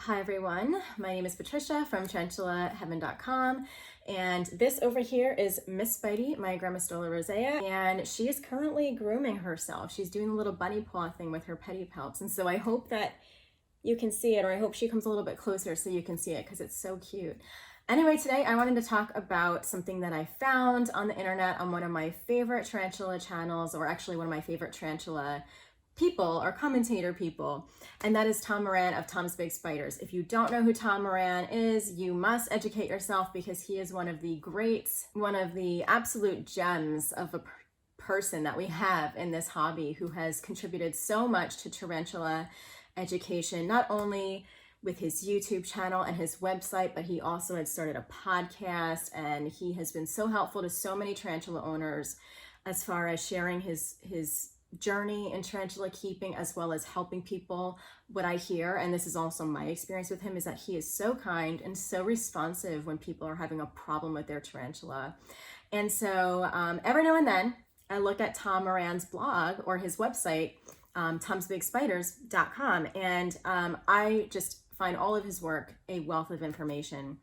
Hi everyone, my name is Patricia from TarantulaHeaven.com, and this over here is Miss Spidey, my Grammostola rosea, and she is currently grooming herself. She's doing a little bunny paw thing with her pedipalps, and so I hope that you can see it, or I hope she comes a little bit closer so you can see it because it's so cute. Anyway, today I wanted to talk about something that I found on the internet on one of my favorite tarantula channels, or actually one of my favorite tarantula people or commentator people, and that is Tom Moran of Tom's Big Spiders. If you don't know who Tom Moran is, you must educate yourself because he is one of the greats, one of the absolute gems of a person that we have in this hobby who has contributed so much to tarantula education, not only with his YouTube channel and his website, but he also had started a podcast, and he has been so helpful to so many tarantula owners as far as sharing his journey in tarantula keeping, as well as helping people. What I hear, and this is also my experience with him, is that he is so kind and so responsive when people are having a problem with their tarantula. And so every now and then I look at Tom Moran's blog or his website, tomsbigspiders.com, and I just find all of his work a wealth of information.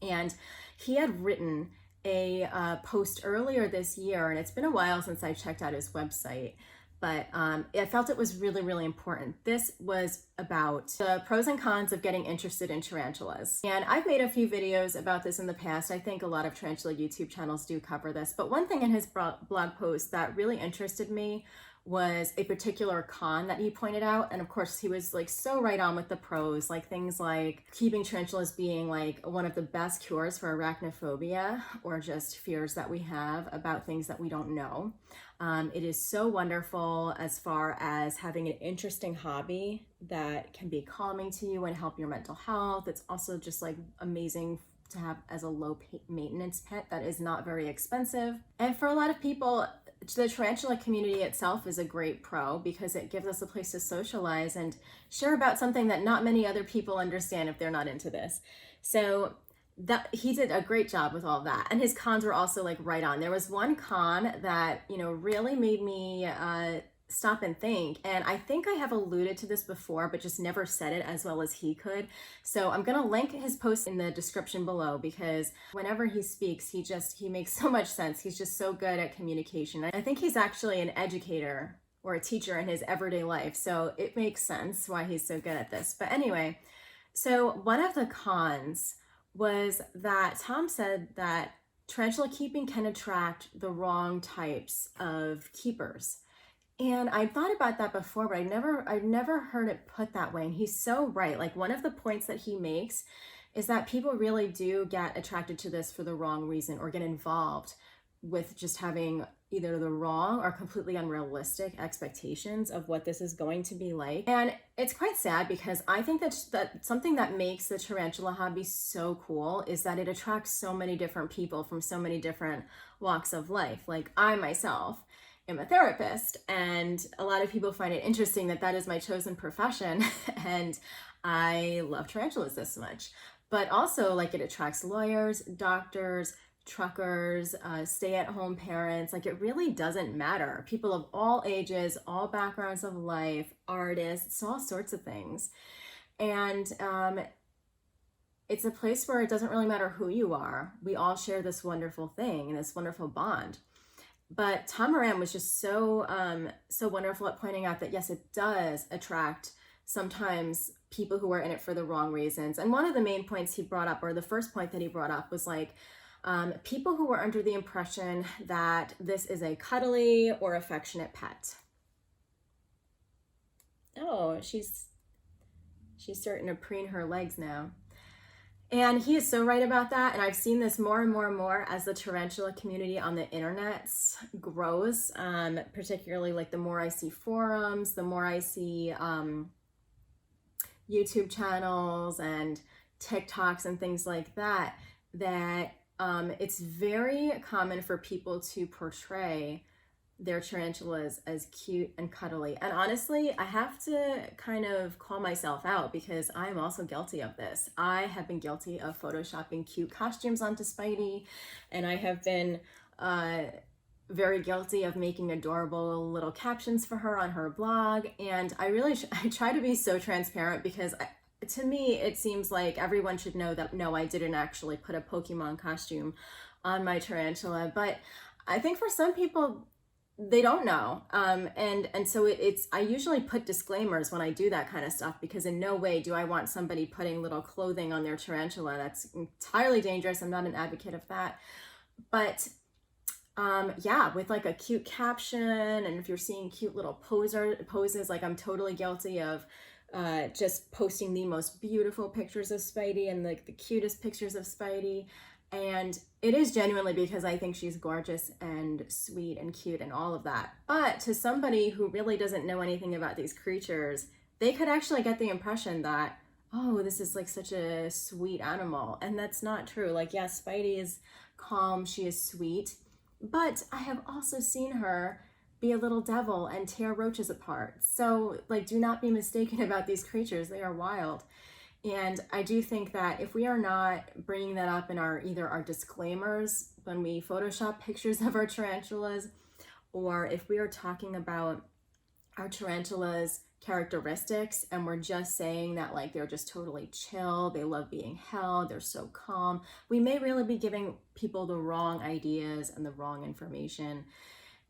And he had written a post earlier this year, and it's been a while since I checked out his website, but I felt it was really, really important. This was about the pros and cons of getting interested in tarantulas. And I've made a few videos about this in the past. I think a lot of tarantula YouTube channels do cover this, but one thing in his blog post that really interested me was a particular con that he pointed out. And of course, he was like so right on with the pros, like things like keeping tarantulas being like one of the best cures for arachnophobia, or just fears that we have about things that we don't know. It is so wonderful as far as having an interesting hobby that can be calming to you and help your mental health. It's also just like amazing to have as a low maintenance pet that is not very expensive. And for a lot of people, the tarantula community itself is a great pro because it gives us a place to socialize and share about something that not many other people understand if they're not into this. So that he did a great job with all of that. And his cons were also like right on. There was one con that, really made me stop and think. And I think I have alluded to this before, but just never said it as well as he could. So I'm going to link his post in the description below, because whenever he speaks, he makes so much sense. He's just so good at communication. I think he's actually an educator or a teacher in his everyday life. So it makes sense why he's so good at this. But anyway, so one of the cons was that Tom said that tarantula keeping can attract the wrong types of keepers. And I thought about that before, but I've never heard it put that way. And he's so right. Like, one of the points that he makes is that people really do get attracted to this for the wrong reason, or get involved with just having either the wrong or completely unrealistic expectations of what this is going to be like. And it's quite sad, because I think that something that makes the tarantula hobby so cool is that it attracts so many different people from so many different walks of life. Like, I myself am a therapist, and a lot of people find it interesting that that is my chosen profession, and I love tarantulas this much. But also, like, it attracts lawyers, doctors, truckers, stay-at-home parents. Like, it really doesn't matter. People of all ages, all backgrounds of life, artists, all sorts of things. And it's a place where it doesn't really matter who you are. We all share this wonderful thing and this wonderful bond. But Tom Moran was just so wonderful at pointing out that yes, it does attract sometimes people who are in it for the wrong reasons. And one of the main points he brought up, or the first point that he brought up, was like people who were under the impression that this is a cuddly or affectionate pet. Oh, she's starting to preen her legs now. And he is so right about that. And I've seen this more and more and more as the tarantula community on the internet grows, particularly like the more I see forums, the more I see YouTube channels and TikToks and things like that, that it's very common for people to portray their tarantulas as cute and cuddly. And honestly, I have to kind of call myself out, because I'm also guilty of this. I have been guilty of photoshopping cute costumes onto Spidey, and I have been very guilty of making adorable little captions for her on her blog. And I try to be so transparent, because to me, it seems like everyone should know that no, I didn't actually put a Pokemon costume on my tarantula. But I think for some people, they don't know. And so it's, I usually put disclaimers when I do that kind of stuff, because in no way do I want somebody putting little clothing on their tarantula. That's entirely dangerous. I'm not an advocate of that. But yeah, with like a cute caption, and if you're seeing cute little poses, like I'm totally guilty of just posting the most beautiful pictures of Spidey and like the cutest pictures of Spidey. And it is genuinely because I think she's gorgeous and sweet and cute and all of that. But to somebody who really doesn't know anything about these creatures, they could actually get the impression that, oh, this is like such a sweet animal. And that's not true. Like, yes, Spidey is calm, she is sweet, but I have also seen her be a little devil and tear roaches apart. So, like, do not be mistaken about these creatures. They are wild. And I do think that if we are not bringing that up in our either our disclaimers when we Photoshop pictures of our tarantulas, or if we are talking about our tarantulas' characteristics and we're just saying that like they're just totally chill, they love being held, they're so calm, we may really be giving people the wrong ideas and the wrong information.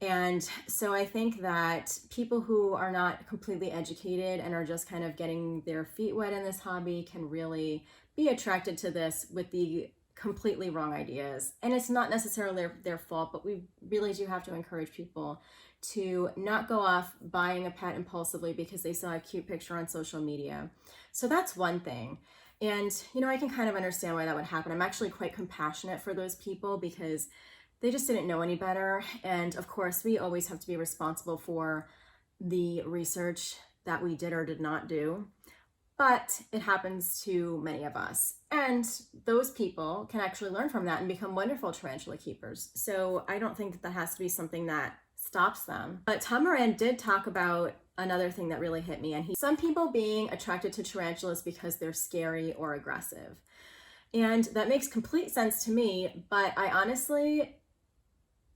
And so I think that people who are not completely educated and are just kind of getting their feet wet in this hobby can really be attracted to this with the completely wrong ideas. And it's not necessarily their fault, but we really do have to encourage people to not go off buying a pet impulsively because they saw a cute picture on social media. So that's one thing. And, you know, I can kind of understand why that would happen. I'm actually quite compassionate for those people because they just didn't know any better. And of course, we always have to be responsible for the research that we did or did not do. But it happens to many of us. And those people can actually learn from that and become wonderful tarantula keepers. So I don't think that has to be something that stops them. But Tom Moran did talk about another thing that really hit me. And some people being attracted to tarantulas because they're scary or aggressive. And that makes complete sense to me, but I honestly,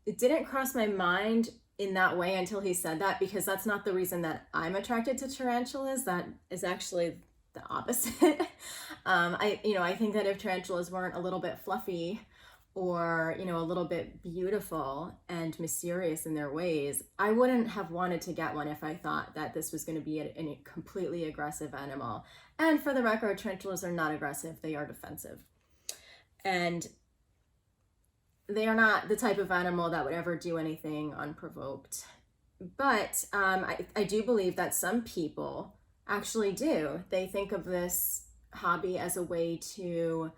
it didn't cross my mind in that way until he said that, because that's not the reason that I'm attracted to tarantulas. That is actually the opposite. I think that if tarantulas weren't a little bit fluffy or, a little bit beautiful and mysterious in their ways, I wouldn't have wanted to get one if I thought that this was going to be a completely aggressive animal. And for the record, tarantulas are not aggressive, they are defensive. And they are not the type of animal that would ever do anything unprovoked. But I do believe that some people actually do. They think of this hobby as a way to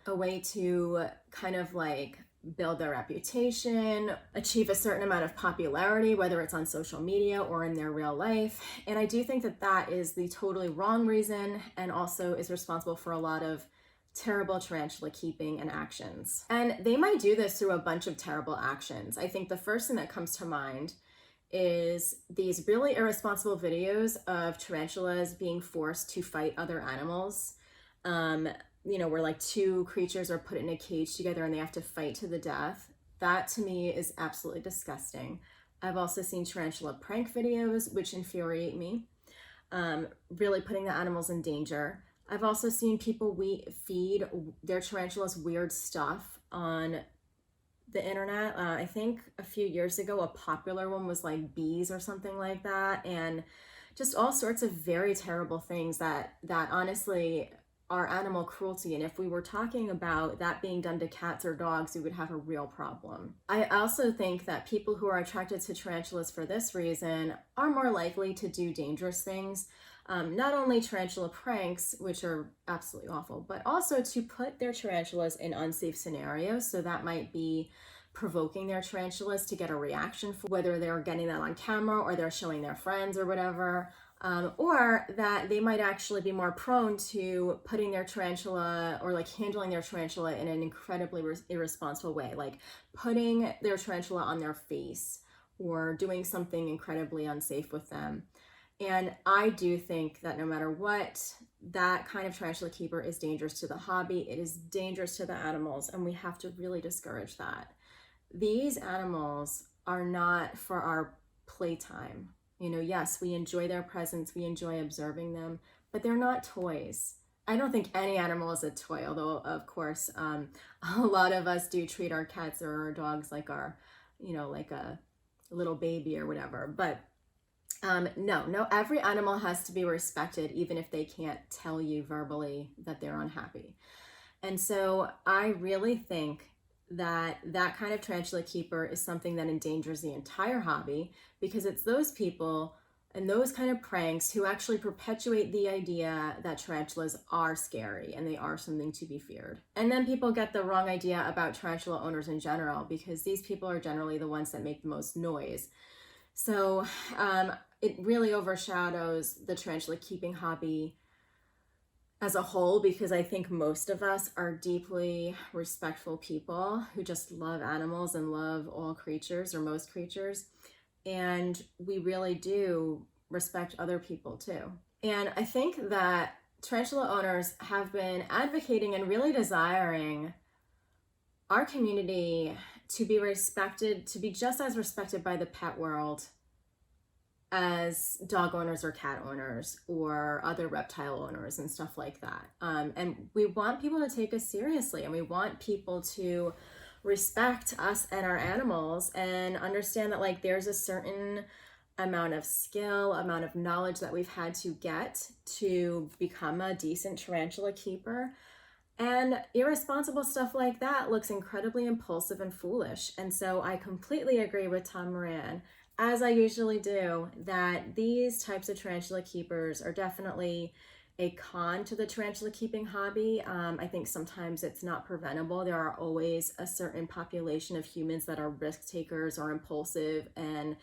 kind of like build their reputation, achieve a certain amount of popularity, whether it's on social media or in their real life. And I do think that that is the totally wrong reason, and also is responsible for a lot of terrible tarantula keeping and actions. And they might do this through a bunch of terrible actions. I think the first thing that comes to mind is these really irresponsible videos of tarantulas being forced to fight other animals. Where like two creatures are put in a cage together and they have to fight to the death. That to me is absolutely disgusting. I've also seen tarantula prank videos, which infuriate me, really putting the animals in danger. I've also seen people feed their tarantulas weird stuff on the internet. I think a few years ago, a popular one was like bees or something like that. And just all sorts of very terrible things that honestly are animal cruelty. And if we were talking about that being done to cats or dogs, we would have a real problem. I also think that people who are attracted to tarantulas for this reason are more likely to do dangerous things. Not only tarantula pranks, which are absolutely awful, but also to put their tarantulas in unsafe scenarios. So that might be provoking their tarantulas to get a reaction, for whether they're getting that on camera or they're showing their friends or whatever, or that they might actually be more prone to putting their tarantula or like handling their tarantula in an incredibly irresponsible way, like putting their tarantula on their face or doing something incredibly unsafe with them. And I do think that no matter what, that kind of tarantula keeper is dangerous to the hobby. It is dangerous to the animals, and we have to really discourage that. These animals are not for our playtime. Yes, we enjoy their presence, we enjoy observing them, but they're not toys. I don't think any animal is a toy, although of course, a lot of us do treat our cats or our dogs like our, like a little baby or whatever. But no, every animal has to be respected, even if they can't tell you verbally that they're unhappy. And so I really think that that kind of tarantula keeper is something that endangers the entire hobby, because it's those people and those kind of pranks who actually perpetuate the idea that tarantulas are scary and they are something to be feared. And then people get the wrong idea about tarantula owners in general, because these people are generally the ones that make the most noise. So it really overshadows the tarantula keeping hobby as a whole, because I think most of us are deeply respectful people who just love animals and love all creatures, or most creatures. And we really do respect other people too. And I think that tarantula owners have been advocating and really desiring our community to be respected, to be just as respected by the pet world as dog owners or cat owners or other reptile owners and stuff like that. And we want people to take us seriously, and we want people to respect us and our animals and understand that, like, there's a certain amount of skill, amount of knowledge that we've had to get to become a decent tarantula keeper. And irresponsible stuff like that looks incredibly impulsive and foolish. And so I completely agree with Tom Moran, as I usually do, that these types of tarantula keepers are definitely a con to the tarantula keeping hobby. I think sometimes it's not preventable. There are always a certain population of humans that are risk takers or impulsive, and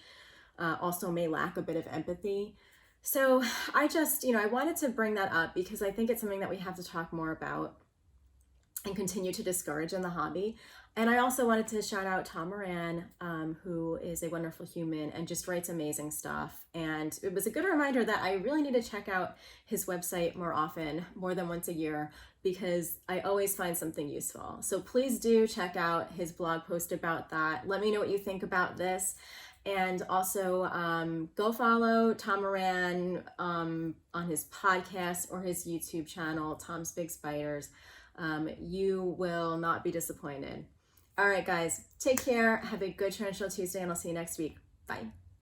also may lack a bit of empathy. So I just, I wanted to bring that up because I think it's something that we have to talk more about and continue to discourage in the hobby. And I also wanted to shout out Tom Moran, who is a wonderful human and just writes amazing stuff. And it was a good reminder that I really need to check out his website more often, more than once a year, because I always find something useful. So please do check out his blog post about that. Let me know what you think about this. And also go follow Tom Moran on his podcast or his YouTube channel, Tom's Big Spiders. You will not be disappointed. All right, guys, take care. Have a good Tarantula Tuesday, and I'll see you next week. Bye.